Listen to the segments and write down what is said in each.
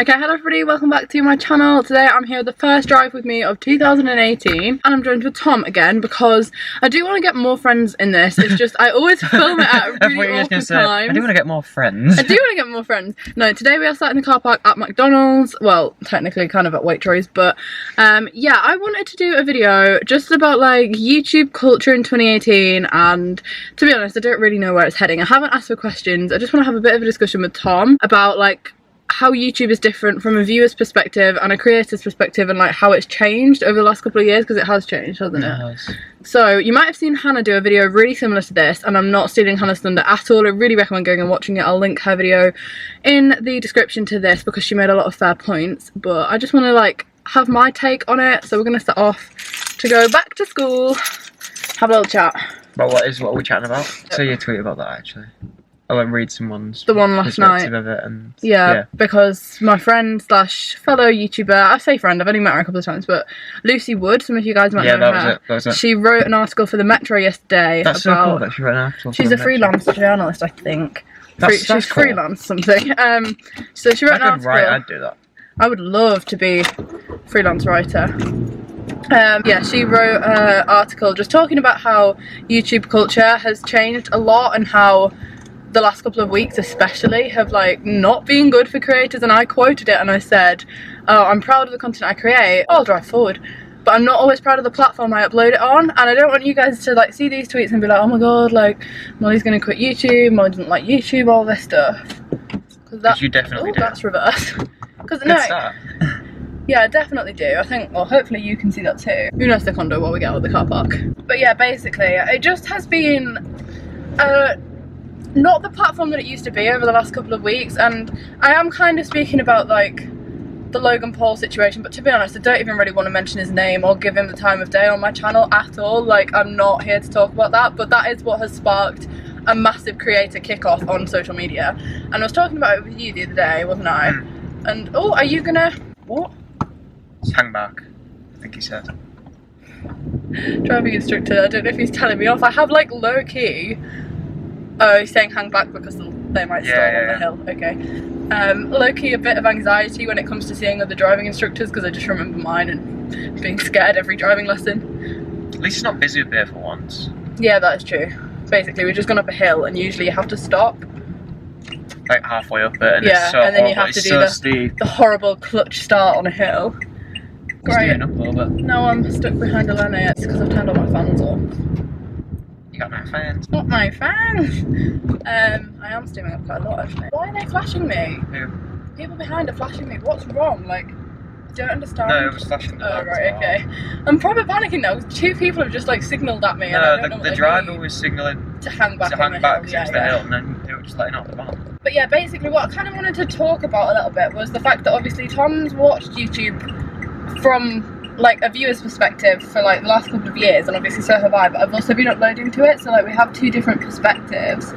Okay, hello everybody, welcome back to my channel. Today I'm here with the first drive with me of 2018 and I'm joined with Tom again because I do want to get more friends in this. It's just I always film it at a really awkward time. I do want to get more friends. I do want to get more friends. No, today we are sat in the car park at McDonald's. Well, technically kind of at Waitrose, but yeah, I wanted to do a video just about like YouTube culture in 2018, and to be honest, I don't really know where it's heading. I haven't asked for questions. I just want to have a bit of a discussion with Tom about like how YouTube is different from a viewer's perspective and a creator's perspective, and like how it's changed over the last couple of years, because it has changed, hasn't it? So you might have seen Hannah do a video really similar to this, and I'm not stealing Hannah's thunder at all. I really recommend going and watching it. I'll link her video in the description to this because she made a lot of fair points, but I just want to like have my take on it. So we're going to set off to go back to school, have a little chat. But what are we chatting about? So you tweet about that actually. I went read someone's the one last night of it, and yeah, because my friend slash fellow YouTuber, I say friend, I've only met her a couple of times, but Lucy Wood, some of you guys might know her. That was it. She wrote an article for the Metro yesterday. That's so cool that she wrote an article. She's a freelance journalist, I think. She's cool. Freelance something. So she wrote an article. Right, I'd do that. I would love to be a freelance writer. Yeah, she wrote an article just talking about how YouTube culture has changed a lot and how the last couple of weeks especially have like not been good for creators, and I quoted it and I said, oh, I'm proud of the content I create, I'll drive forward, but I'm not always proud of the platform I upload it on. And I don't want you guys to like see these tweets and be like, oh my god, like Molly's gonna quit YouTube, Molly doesn't like YouTube, all this stuff, because you definitely do. That's reverse. Because no, yeah, I definitely do. I think, well, hopefully you can see that too. Uno secondo while we get out of the car park. But yeah, basically it just has been not the platform that it used to be over the last couple of weeks, and I am kind of speaking about like the Logan Paul situation, but to be honest I don't even really want to mention his name or give him the time of day on my channel at all. Like, I'm not here to talk about that, but that is what has sparked a massive creator kickoff on social media, and I was talking about it with you the other day, wasn't I? And oh, are you gonna what? Hang back, I think he said. Driving instructor, I don't know if he's telling me off. I have like low key. Oh, he's saying hang back because they might stall on the hill. Okay. Low-key a bit of anxiety when it comes to seeing other driving instructors, because I just remember mine and being scared every driving lesson. At least it's not busy up there for once. Yeah, that is true. Basically, we've just gone up a hill and usually you have to stop. Like halfway up it, and yeah, it's so and then you horrible. have to do the horrible clutch start on a hill. Great. Up a little bit. No, I'm stuck behind a lane. It's because I've turned all my fans on. Got no fans. Not my fans. I am steaming up quite a lot actually. Why are they flashing me? Who? People behind are flashing me. What's wrong? Like, I don't understand. No, it was flashing. Oh right, okay. I'm probably panicking now because two people have just like signalled at me. No, and I don't know what the driver was signalling to hang back. To hang back because it was the hill, and then they were just letting off the bomb. But yeah, basically what I kind of wanted to talk about a little bit was the fact that obviously Tom's watched YouTube from like a viewer's perspective for like the last couple of years, and obviously so have I, but I've also been uploading to it, so like we have two different perspectives.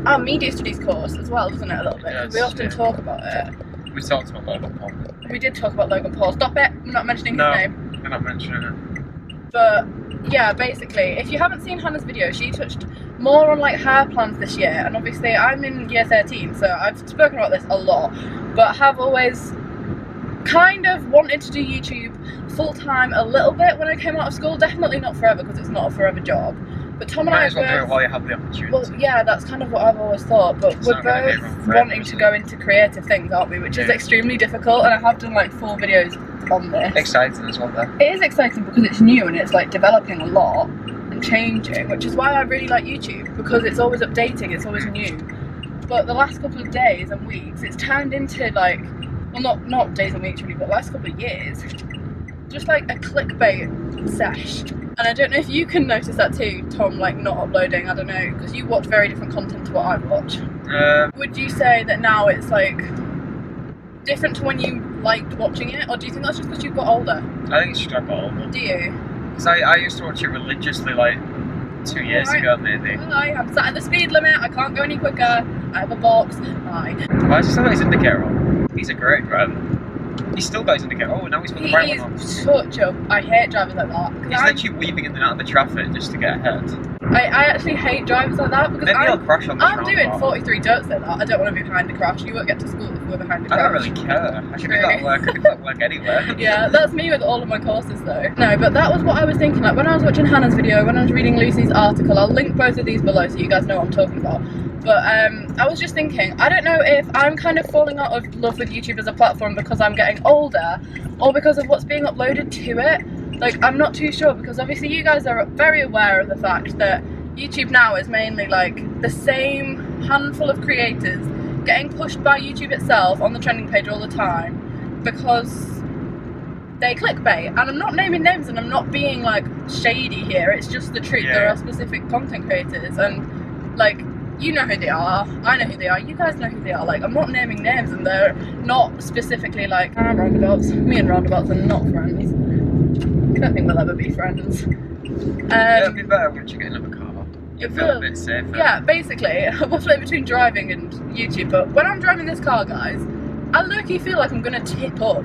Our media studies course as well, doesn't it, a little bit? Yeah, we often talk about it. We talked about Logan Paul. We did talk about Logan Paul. Stop it, I'm not mentioning his name. No, we're not mentioning it. But yeah, basically, if you haven't seen Hannah's video, she touched more on like her plans this year, and obviously I'm in year 13, so I've spoken about this a lot, but have always kind of wanted to do YouTube full-time a little bit when I came out of school. Definitely not forever, because it's not a forever job. But Tom and I might as well do it while you have the opportunity. Well, yeah, that's kind of what I've always thought, but we're both wanting to go into creative things, aren't we? Which is extremely difficult, and I have done like 4 videos on this. Exciting as well though. It is exciting because it's new and it's like developing a lot and changing, which is why I really like YouTube, because it's always updating, it's always new. But the last couple of days and weeks, it's turned into like, well, not days and weeks really, but the last couple of years, just like a clickbait sesh. And I don't know if you can notice that too, Tom, like not uploading, I don't know, because you watch very different content to what I watch. Would you say that now it's like different to when you liked watching it, or do you think that's just because you've got older? I think it's just I got older. Do you? Because I used to watch it religiously like 2 years ago maybe. Well, I'm sat at the speed limit, I can't go any quicker, I have a box, fine. Why has he still got his indicator on? He's a great driver. He's still got his indicator. Oh, now he's put the right one on. I hate drivers like that. He's literally weaving in and out of the traffic just to get ahead. I actually hate drivers like that because Maybe I'll crash on the I'm doing roundabout. 43, don't say that. I don't want to be behind a crash. You won't get to school if we're behind a crash. I don't really care. I can do that at work. I can do that at work anywhere. Yeah, that's me with all of my courses though. No, but that was what I was thinking. Like when I was watching Hannah's video, when I was reading Lucy's article, I'll link both of these below so you guys know what I'm talking about. But I was just thinking, I don't know if I'm kind of falling out of love with YouTube as a platform because I'm getting older or because of what's being uploaded to it. Like, I'm not too sure because obviously you guys are very aware of the fact that YouTube now is mainly like the same handful of creators getting pushed by YouTube itself on the trending page all the time because they clickbait. And I'm not naming names and I'm not being like shady here, it's just the truth. Yeah. There are specific content creators and like, you know who they are, I know who they are, you guys know who they are. Like, I'm not naming names and they're not specifically like, roundabouts. Me and roundabouts are not friends. I don't think we'll ever be friends. It'll be better once you get another car. You feel a bit safer. Yeah, basically, I waffle between driving and YouTube, but when I'm driving this car, guys, I low-key feel like I'm gonna tip up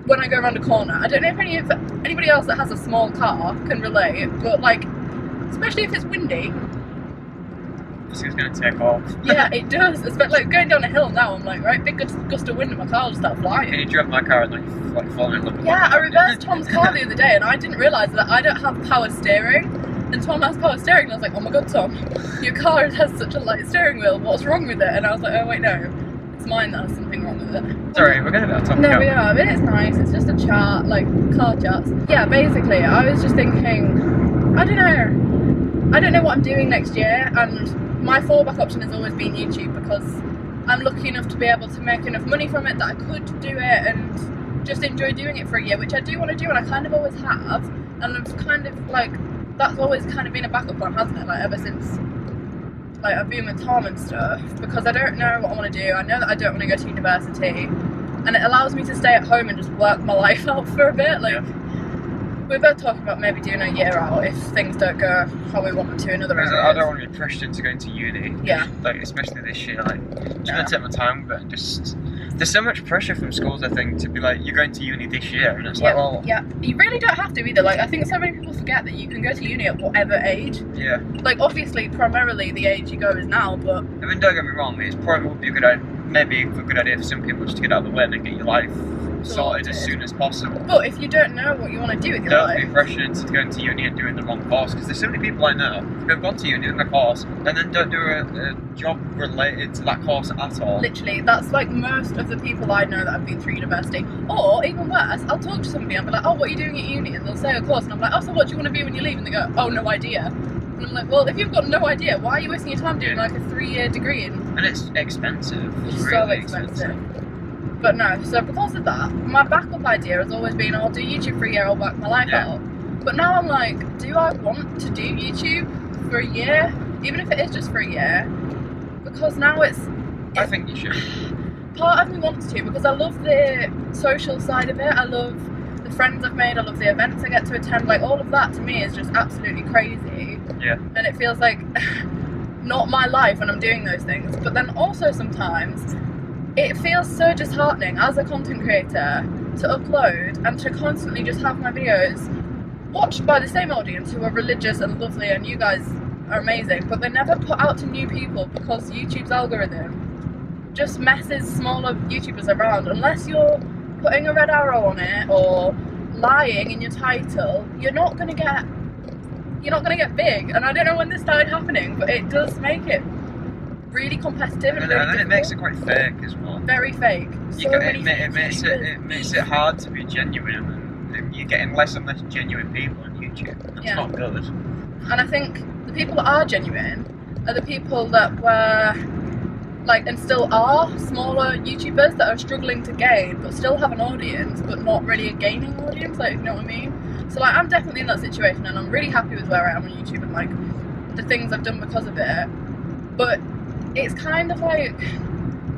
when I go around a corner. I don't know if anybody else that has a small car can relate, but like, especially if it's windy. This is going to take off. Yeah, it does. It's like going down a hill now, I'm like, right, big gust of wind and my car will start flying. And you drove my car and like falling in love with Yeah, my I reversed Tom's car the other day and I didn't realise that I don't have power steering. And Tom has power steering and I was like, oh my god, Tom, your car has such a light steering wheel, what's wrong with it? And I was like, oh wait, no, it's mine that has something wrong with it. Sorry, we're going to that topic. No, we are, but it's nice, it's just a chat, like car chats. Yeah, basically, I was just thinking, I don't know what I'm doing next year, and my fallback option has always been YouTube because I'm lucky enough to be able to make enough money from it that I could do it and just enjoy doing it for a year, which I do want to do and I kind of always have, and I've kind of like, that's always kind of been a backup plan, hasn't it, like ever since like I've been with Tom and stuff, because I don't know what I want to do. I know that I don't want to go to university and it allows me to stay at home and just work my life out for a bit. Like, we're both talking about maybe doing a year out if things don't go how we want them to in other areas. I don't want to be pressured into going to uni. Yeah. Like, especially this year, like, just gonna take my time with it and just... There's so much pressure from schools, I think, to be like, you're going to uni this year, and it's like, well... Yeah, you really don't have to either. Like, I think so many people forget that you can go to uni at whatever age. Yeah. Like, obviously, primarily the age you go is now, but... I mean, don't get me wrong, it probably would be a good idea, maybe a good idea for some people just to get out of the way and then get your life sorted as soon as possible. But if you don't know what you want to do with your Don't life... be pressured into going to uni and doing the wrong course, because there's so many people I know who have gone to uni in the course and then don't do a job related to that course at all. Literally, that's like most of the people I know that have been through university. Or, even worse, I'll talk to somebody and be like, oh, what are you doing at uni? And they'll say a course, and I'm like, oh, so what do you want to be when you leave? And they go, oh, no idea. And I'm like, well, if you've got no idea, why are you wasting your time doing like a 3-year degree? And it's expensive. It's It's so really expensive. But no, so because of that, my backup idea has always been I'll do YouTube for a year, I'll work my life out. But now I'm like, do I want to do YouTube for a year? Even if it is just for a year. Because now I think you should. Part of me wants to, because I love the social side of it. I love the friends I've made, I love the events I get to attend. Like, all of that to me is just absolutely crazy. Yeah. And it feels like not my life when I'm doing those things. But then also sometimes it feels so disheartening as a content creator to upload and to constantly just have my videos watched by the same audience who are religious and lovely, and you guys are amazing, but they're never put out to new people because YouTube's algorithm just messes smaller YouTubers around. Unless you're putting a red arrow on it or lying in your title, you're not gonna get big. And I don't know when this started happening, but it does make it really competitive and really then it makes it quite fake as well. Very fake. It makes it hard to be genuine, and you're getting less and less genuine people on YouTube. That's not good. And I think the people that are genuine are the people that were like, and still are, smaller YouTubers that are struggling to gain but still have an audience but not really a gaining audience, like, you know what I mean? So like, I'm definitely in that situation and I'm really happy with where I am on YouTube and like the things I've done because of it. But it's kind of like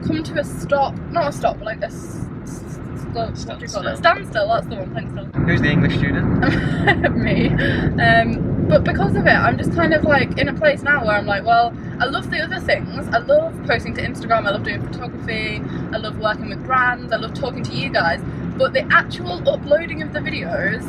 come to a stop, not a stop, but like a what do you call it? Standstill, that's the one, thanks Tom. Who's the English student? Me. But because of it, I'm just kind of like in a place now where I'm like, well, I love the other things. I love posting to Instagram, I love doing photography, I love working with brands, I love talking to you guys, but the actual uploading of the videos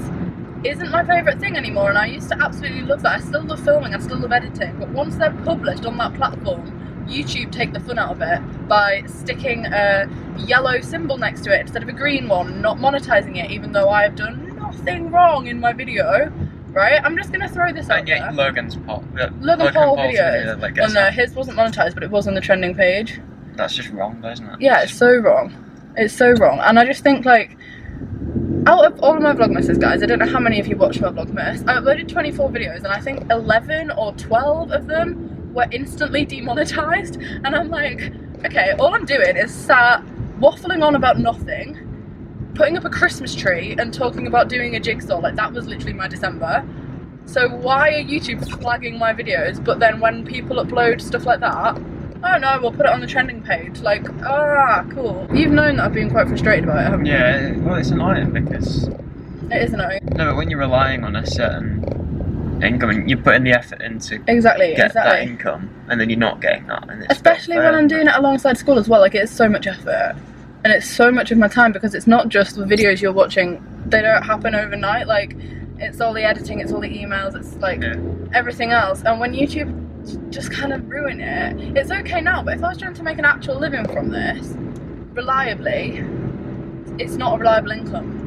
isn't my favourite thing anymore, and I used to absolutely love that. I still love filming, I still love editing, but once they're published on that platform, YouTube take the fun out of it by sticking a yellow symbol next to it instead of a green one, not monetizing it, even though I have done nothing wrong in my video, right? I'm just gonna throw this out there. Logan Paul videos. Like, well, no, his wasn't monetized, but it was on the trending page. That's just wrong, though, isn't it? Yeah, it's so wrong. It's so wrong, and I just think, like, out of all of my Vlogmases, guys, I don't know how many of you watch my Vlogmas, I uploaded 24 videos, and I think 11 or 12 of them were instantly demonetized, and I'm like, okay, all I'm doing is sat waffling on about nothing, putting up a Christmas tree and talking about doing a jigsaw. Like, that was literally my December. So why are YouTube flagging my videos, but then when people upload stuff like that, oh no, we'll put it on the trending page. Like, cool. You've known that I've been quite frustrated about it, haven't you? Yeah, well, it's annoying because... It is annoying. No, but when you're relying on a certain income and you're putting the effort into get that income, and then you're not getting that, and it's especially when I'm doing it alongside school as well, like, it's so much effort and it's so much of my time, because it's not just the videos you're watching, they don't happen overnight. Like, it's all the editing, it's all the emails, it's like everything else, and when YouTube just kind of ruin it, it's okay now, but if I was trying to make an actual living from this reliably, it's not a reliable income.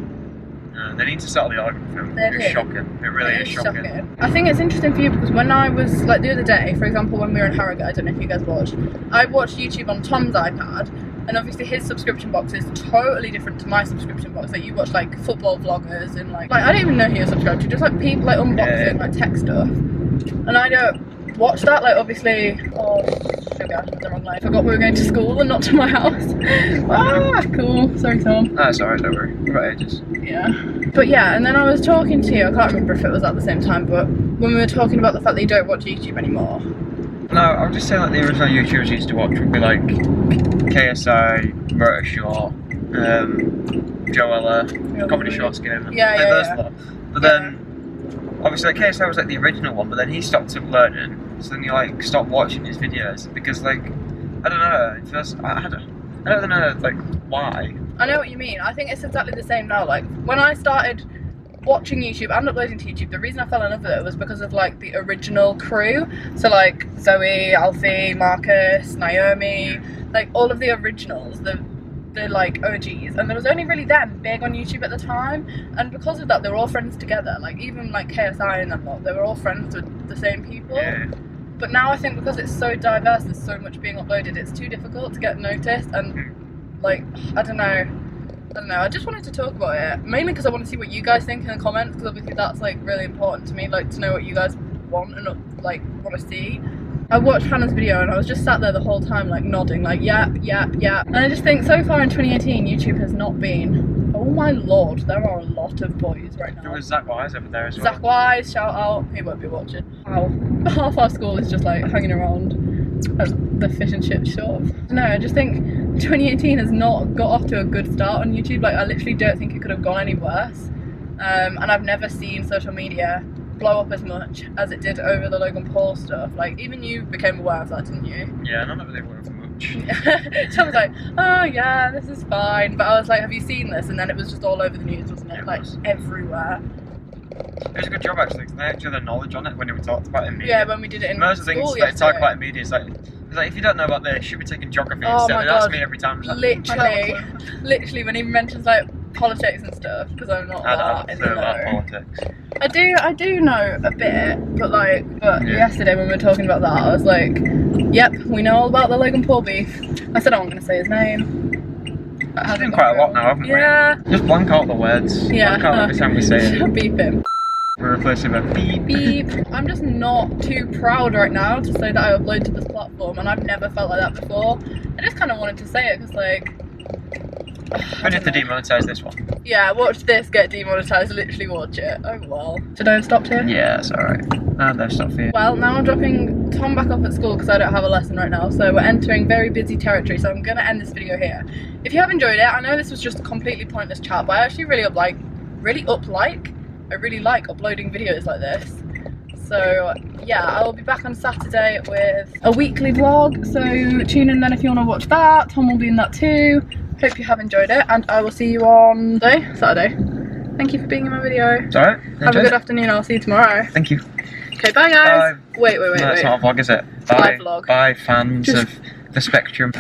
They need to settle the argument for him. It's shocking. It really is shocking. I think it's interesting for you because when I was, like, the other day, for example, when we were in Harrogate, I don't know if you guys watched, I watched YouTube on Tom's iPad, and obviously his subscription box is totally different to my subscription box. Like, you watch, like, football vloggers and, like I don't even know who you're subscribed to, just, like, people, like, unboxing, like, tech stuff. And I don't watch that, like, obviously, sugar, the wrong line. I forgot we were going to school and not to my house. Cool. Sorry, Tom. That's alright, don't worry. We've got ages. Yeah. But yeah, and then I was talking to you, I can't remember if it was at the same time, but when we were talking about the fact that you don't watch YouTube anymore. No, I was just saying, like, the original YouTubers used to watch would be like KSI, Rotor Short, Joella, Comedy Shorts Game. But then, obviously, like, KSI was like the original one, but then he stopped uploading, so then you, like, stopped watching his videos because, like, I don't know, it feels, I don't know, like, why. I know what you mean. I think it's exactly the same now. Like, when I started watching YouTube and uploading to YouTube, the reason I fell in love with it was because of, like, the original crew. So, like, Zoe, Alfie, Marcus, Naomi, like, all of the originals, the like, OGs. And there was only really them big on YouTube at the time. And because of that, they were all friends together. Like, even, like, KSI and them lot, they were all friends with the same people. Yeah. But now I think because it's so diverse, there's so much being uploaded, it's too difficult to get noticed, and, like, I don't know, I just wanted to talk about it, mainly because I want to see what you guys think in the comments, because obviously that's, like, really important to me, like, to know what you guys want and, like, want to see. I watched Hannah's video and I was just sat there the whole time, like, nodding, like, yap, and I just think so far in 2018, YouTube has not been, oh my lord, there are a lot of boys right now. There was Zach Wise over there as well. Zach Wise, shout out, he won't be watching. Wow, half our school is just, like, hanging around at the fish and chips shop. No, I just think 2018 has not got off to a good start on YouTube. Like, I literally don't think it could have gone any worse. And I've never seen social media blow up as much as it did over the Logan Paul stuff. Like, even you became aware of that, didn't you? Yeah, none of it worked much. So I was like, oh yeah, this is fine. But I was like, have you seen this? And then it was just all over the news, wasn't it? Like, everywhere. It was a good job, actually, because they actually had the knowledge on it when we talked about it in media. Yeah, when we did it in most of the things school they talk about in media is like, if you don't know about this, you should be taking geography instead. And that's me every time. Literally, when he mentions, like, politics and stuff, because I'm not that in the know. Politics. I do know a bit, but yesterday when we were talking about that, I was like, yep, we know all about the Logan Paul beef. I said I wasn't going to say his name. We've done quite a lot now, haven't we? Yeah. Just blank out the words. Yeah. Blank out every time we say it. Beep him. We're replacing a beep. Beep. I'm just not too proud right now to say that I upload to this platform, and I've never felt like that before. I just kind of wanted to say it because, like, we need to demonetize this one. Yeah, watch this get demonetized, literally watch it. Oh well. Should I have stopped here? Yeah, it's alright. No, stop here. Well, now I'm dropping Tom back off at school because I don't have a lesson right now, so we're entering very busy territory, so I'm going to end this video here. If you have enjoyed it, I know this was just a completely pointless chat, but I actually really like uploading videos like this. So yeah, I will be back on Saturday with a weekly vlog, so tune in then if you want to watch that. Tom will be in that too. Hope you have enjoyed it, and I will see you on Saturday. Thank you for being in my video. It's alright. Have a good afternoon. I'll see you tomorrow. Thank you. Okay, bye guys. Bye. Wait. No, it's not a vlog, is it? Bye. Live vlog. Bye, fans of the Spectrum.